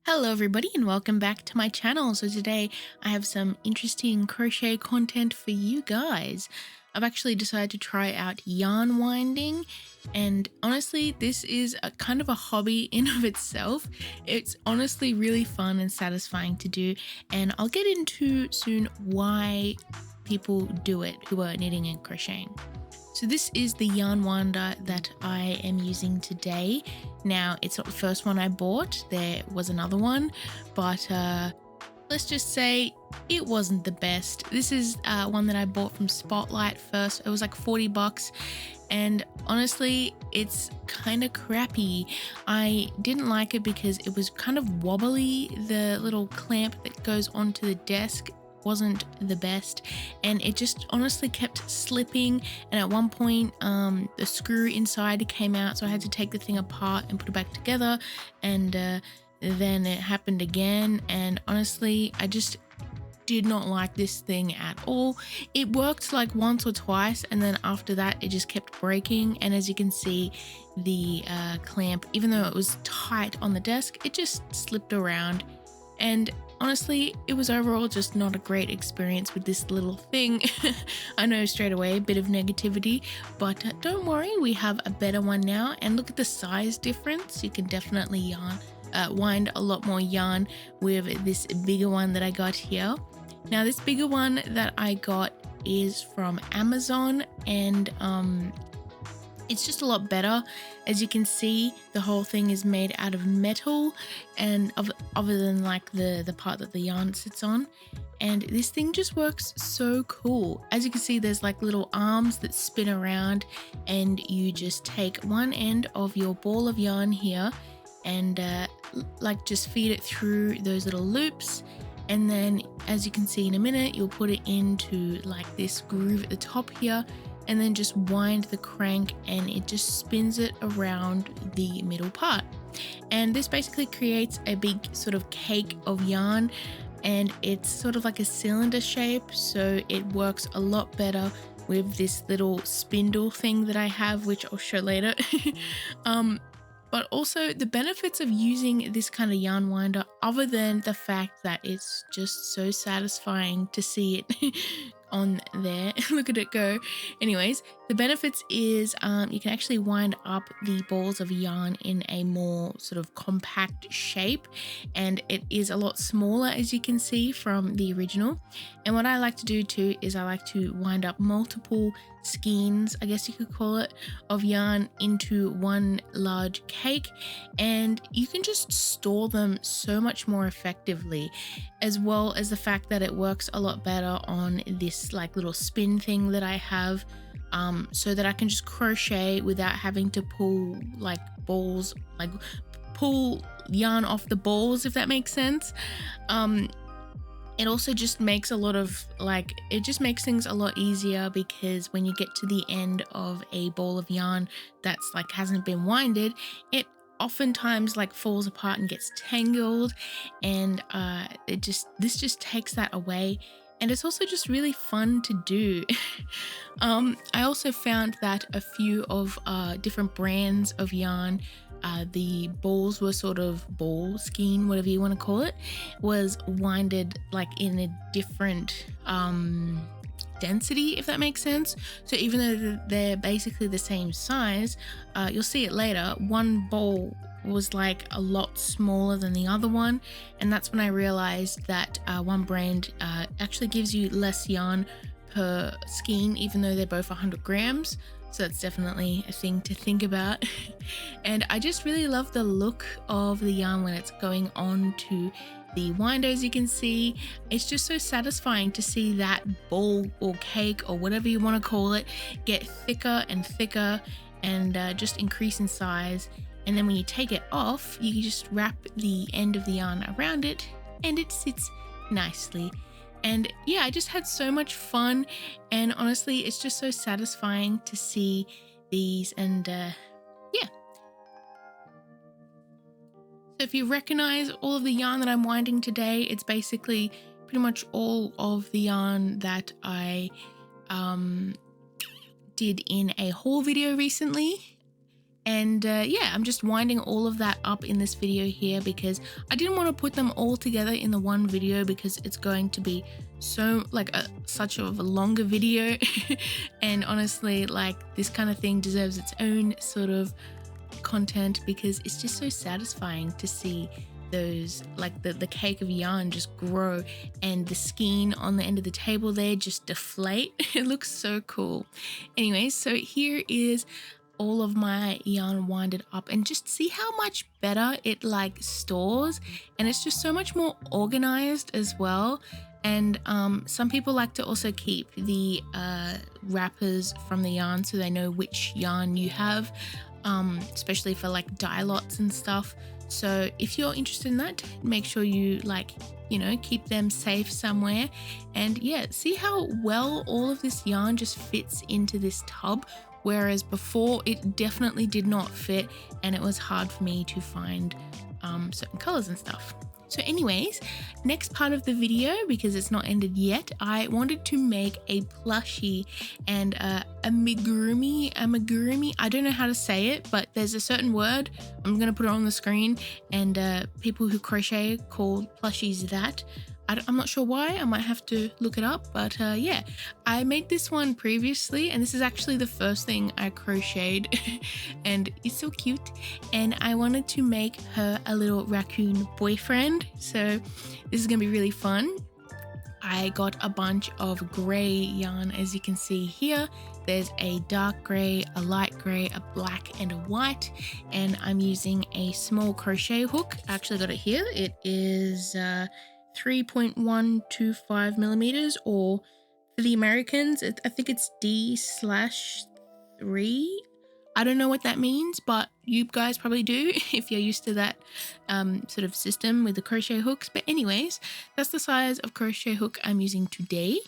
Hello everybody and welcome back to my channel. So today I have some interesting crochet content for you guys. I've actually decided to try out yarn winding, and honestly this is a kind of a hobby in of itself. It's honestly really fun and satisfying to do, and I'll get into soon why people do it who are knitting and crocheting. So this is the yarn winder that I am using today. Now, it's not the first one I bought. There was another one, but let's just say it wasn't the best. This is one that I bought from Spotlight first. It was like 40 bucks. And honestly, it's kind of crappy. I didn't like it because it was kind of wobbly. The little clamp that goes onto the desk wasn't the best, and it just honestly kept slipping, and at one point the screw inside came out, so I had to take the thing apart and put it back together, and then it happened again, and honestly I just did not like this thing at all. It worked like once or twice, and then after that it just kept breaking, and as you can see, the clamp, even though it was tight on the desk, it just slipped around. And honestly, it was overall just not a great experience with this little thing. I know straight away a bit of negativity, but don't worry, we have a better one now. And look at the size difference. You can definitely wind a lot more yarn with this bigger one that I got here. Now, this bigger one that I got is from Amazon, and it's just a lot better. As you can see, the whole thing is made out of metal, and other than like the part that the yarn sits on. And this thing just works so cool. As you can see, there's like little arms that spin around, and you just take one end of your ball of yarn here and like just feed it through those little loops. And then, as you can see in a minute, you'll put it into like this groove at the top here, and then just wind the crank, and it just spins it around the middle part. And this basically creates a big sort of cake of yarn, and it's sort of like a cylinder shape, so it works a lot better with this little spindle thing that I have, which I'll show later. But also the benefits of using this kind of yarn winder, other than the fact that it's just so satisfying to see it on there. Look at it go. Anyways, the benefits is you can actually wind up the balls of yarn in a more sort of compact shape, and it is a lot smaller, as you can see from the original. And what I like to do too is I like to wind up multiple skeins, I guess you could call it, of yarn into one large cake, and you can just store them so much more effectively, as well as the fact that it works a lot better on this like little spin thing that I have, so that I can just crochet without having to pull like balls, like pull yarn off the balls, if that makes sense. It also just makes a lot of it just makes things a lot easier, because when you get to the end of a ball of yarn that's like hasn't been winded, it oftentimes like falls apart and gets tangled, and this just takes that away. And it's also just really fun to do. I also found that a few of different brands of yarn, the balls were sort of ball skein, whatever you want to call it, was winded like in a different density, if that makes sense. So even though they're basically the same size, you'll see it later, one ball was like a lot smaller than the other one, and that's when I realized that one brand actually gives you less yarn per skein, even though they're both 100 grams. So that's definitely a thing to think about. And I just really love the look of the yarn when it's going on to the winder. As you can see, it's just so satisfying to see that ball or cake or whatever you want to call it get thicker and thicker, and just increase in size. And then when you take it off, you can just wrap the end of the yarn around it, and it sits nicely. And yeah, I just had so much fun, and honestly, it's just so satisfying to see these. And yeah. So if you recognize all of the yarn that I'm winding today, it's basically pretty much all of the yarn that I did in a haul video recently. And yeah, I'm just winding all of that up in this video here because I didn't want to put them all together in the one video because it's going to be so like such of a longer video. And honestly, like this kind of thing deserves its own sort of content because it's just so satisfying to see those, like the cake of yarn just grow and the skein on the end of the table there just deflate. It looks so cool. Anyways, so here is all of my yarn winded up, and just see how much better it like stores, and it's just so much more organized as well. And some people like to also keep the wrappers from the yarn so they know which yarn you have, especially for like dye lots and stuff. So if you're interested in that, make sure you like, you know, keep them safe somewhere. And yeah, see how well all of this yarn just fits into this tub, whereas before it definitely did not fit and it was hard for me to find certain colors and stuff. So anyways, next part of the video, because it's not ended yet, I wanted to make a plushie and amigurumi, I don't know how to say it, but there's a certain word, I'm gonna put it on the screen, and people who crochet call plushies that. I'm not sure why, I might have to look it up, but yeah, I made this one previously, and this is actually the first thing I crocheted, and it's so cute, and I wanted to make her a little raccoon boyfriend, so this is gonna be really fun. I got a bunch of grey yarn, as you can see here. There's a dark grey, a light grey, a black, and a white, and I'm using a small crochet hook. I actually got it here. It is 3.125 millimeters, or for the Americans, I think it's D/3. I don't know what that means, but you guys probably do if you're used to that sort of system with the crochet hooks. But anyways, that's the size of crochet hook I'm using today.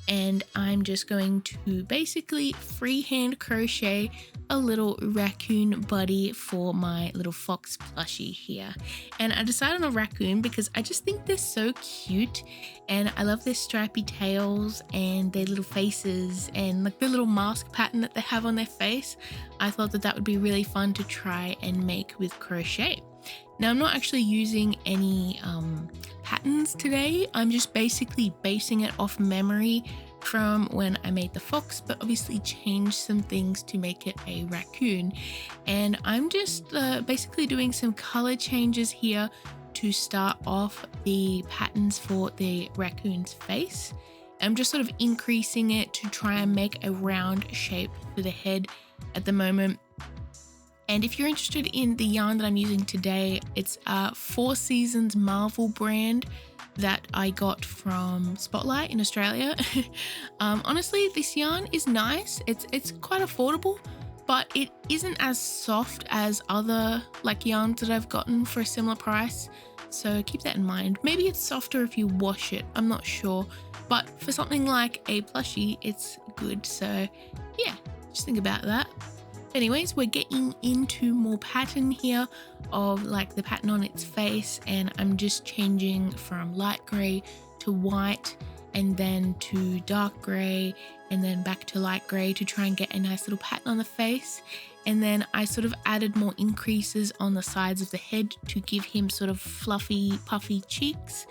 And I'm just going to basically freehand crochet a little raccoon buddy for my little fox plushie here. And I decided on a raccoon because I just think they're so cute, and I love their stripy tails and their little faces and like the little mask pattern that they have on their face. I thought that would be really fun to try and make with crochet. Now, I'm not actually using any patterns today. I'm just basically basing it off memory from when I made the fox, but obviously changed some things to make it a raccoon. And I'm just basically doing some color changes here to start off the patterns for the raccoon's face. I'm just sort of increasing it to try and make a round shape for the head at the moment. And if you're interested in the yarn that I'm using today, it's a 4 Seasons Marvel brand that I got from Spotlight in Australia. Honestly, this yarn is nice. It's quite affordable, but it isn't as soft as other like yarns that I've gotten for a similar price. So keep that in mind. Maybe it's softer if you wash it, I'm not sure. But for something like a plushie, it's good. So yeah, just think about that. Anyways, we're getting into more pattern here of like the pattern on its face, and I'm just changing from light grey to white and then to dark grey and then back to light grey to try and get a nice little pattern on the face. And then I sort of added more increases on the sides of the head to give him sort of fluffy, puffy cheeks.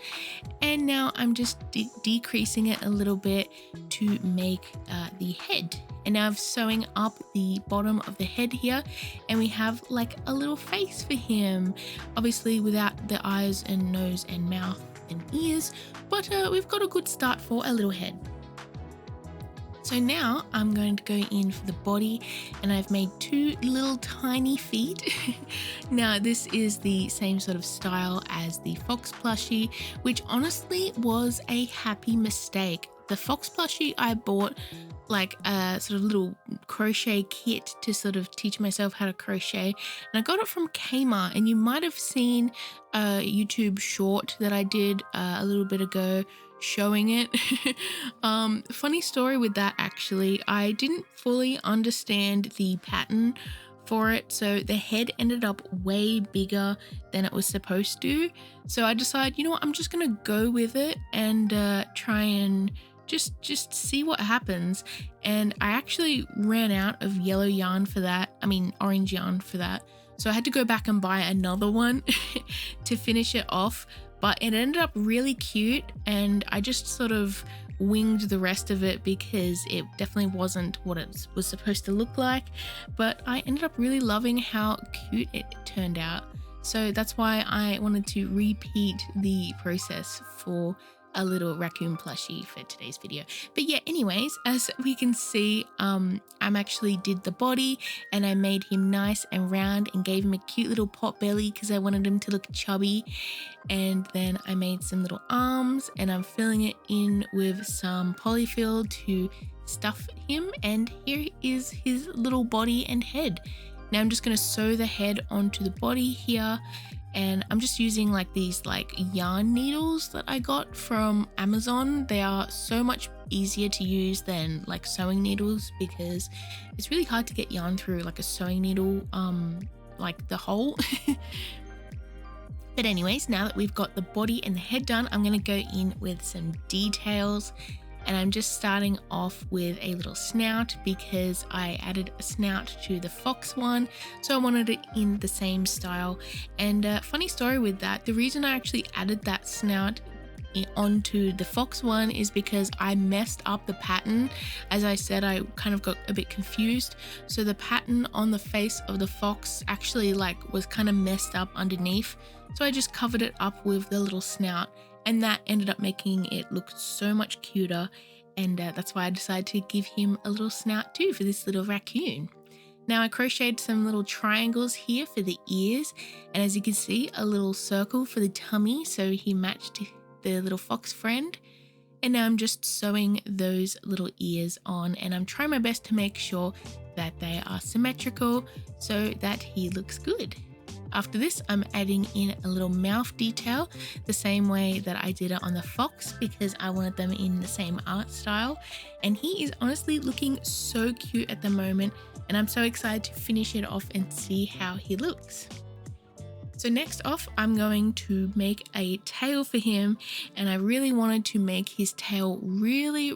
And now I'm just decreasing it a little bit to make the head. And now I'm sewing up the bottom of the head here, and we have like a little face for him, obviously without the eyes and nose and mouth and ears, but we've got a good start for a little head. So now I'm going to go in for the body, and I've made 2 little tiny feet. Now this is the same sort of style as the fox plushie, which honestly was a happy mistake. The fox plushie I bought like a sort of little crochet kit to sort of teach myself how to crochet, and I got it from Kmart, and you might have seen a YouTube short that I did a little bit ago showing it. Funny story with that, actually, I didn't fully understand the pattern for it, so the head ended up way bigger than it was supposed to. So I decided, you know what, I'm just gonna go with it and try and just see what happens. And I actually ran out of yellow yarn for that. I mean, orange yarn for that. So I had to go back and buy another one to finish it off. But it ended up really cute, and I just sort of winged the rest of it because it definitely wasn't what it was supposed to look like. But I ended up really loving how cute it turned out. So that's why I wanted to repeat the process for a little raccoon plushie for today's video. But yeah, anyways, as we can see, I actually did the body, and I made him nice and round and gave him a cute little pot belly because I wanted him to look chubby. And then I made some little arms, and I'm filling it in with some polyfill to stuff him. And here is his little body and head. Now I'm just going to sew the head onto the body here. And I'm just using like these like yarn needles that I got from Amazon. They are so much easier to use than like sewing needles because it's really hard to get yarn through like a sewing needle, like the hole. But anyways, now that we've got the body and the head done, I'm going to go in with some details. And I'm just starting off with a little snout because I added a snout to the fox one, so I wanted it in the same style. And funny story with that, the reason I actually added that snout onto the fox one is because I messed up the pattern. As I said, I kind of got a bit confused, so the pattern on the face of the fox actually like was kind of messed up underneath, so I just covered it up with the little snout. And that ended up making it look so much cuter, and that's why I decided to give him a little snout too for this little raccoon. Now I crocheted some little triangles here for the ears, and as you can see, a little circle for the tummy, so he matched the little fox friend. And now I'm just sewing those little ears on, and I'm trying my best to make sure that they are symmetrical so that he looks good. After this, I'm adding in a little mouth detail the same way that I did it on the fox because I wanted them in the same art style. And he is honestly looking so cute at the moment, and I'm so excited to finish it off and see how he looks. So next off, I'm going to make a tail for him, and I really wanted to make his tail really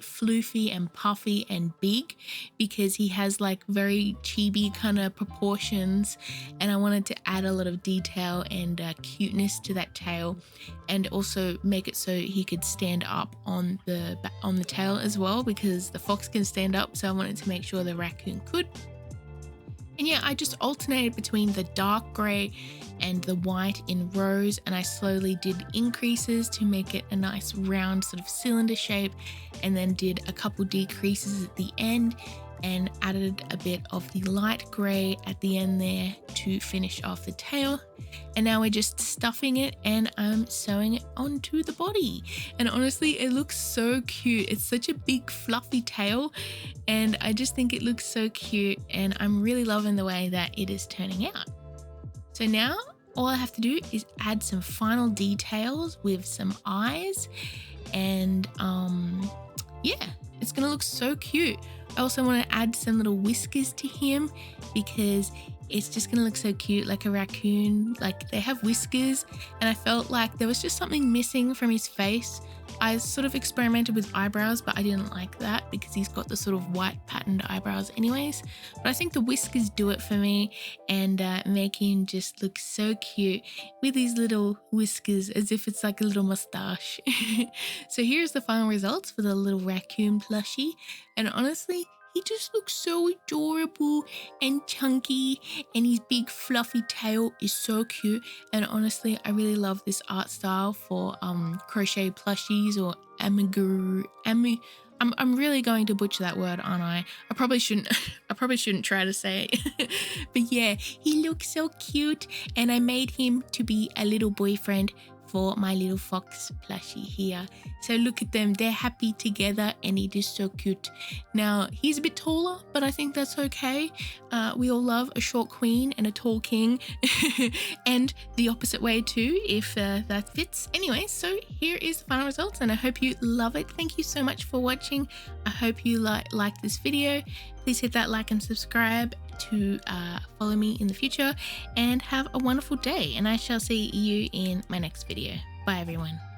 floofy and puffy and big because he has like very chibi kind of proportions, and I wanted to add a lot of detail and cuteness to that tail, and also make it so he could stand up on the tail as well because the fox can stand up, so I wanted to make sure the raccoon could. And yeah, I just alternated between the dark grey and the white in rows, and I slowly did increases to make it a nice round sort of cylinder shape, and then did a couple decreases at the end and added a bit of the light grey at the end there to finish off the tail. And now we're just stuffing it, and I'm sewing it onto the body. And honestly, it looks so cute. It's such a big fluffy tail, and I just think it looks so cute, and I'm really loving the way that it is turning out. So now all I have to do is add some final details with some eyes, and yeah, it's gonna look so cute. I also want to add some little whiskers to him because it's just gonna look so cute, like a raccoon. Like, they have whiskers, and I felt like there was just something missing from his face. I sort of experimented with eyebrows, but I didn't like that because he's got the sort of white patterned eyebrows anyways. But I think the whiskers do it for me and make him just look so cute with these little whiskers as if it's like a little mustache. So here's the final results for the little raccoon plushie, and honestly, he just looks so adorable and chunky, and his big fluffy tail is so cute. And honestly, I really love this art style for crochet plushies or amigurumi. I'm really going to butcher that word, aren't I? I probably shouldn't try to say it. But yeah, he looks so cute, and I made him to be a little boyfriend for my little fox plushie here. So look at them, they're happy together, and it is so cute. Now, he's a bit taller, but I think that's okay. We all love a short queen and a tall king, and the opposite way too, if that fits. Anyway, so here is the final results, and I hope you love it. Thank you so much for watching. I hope you like this video. Please hit that like and subscribe to follow me in the future, and have a wonderful day, and I shall see you in my next video. Bye everyone.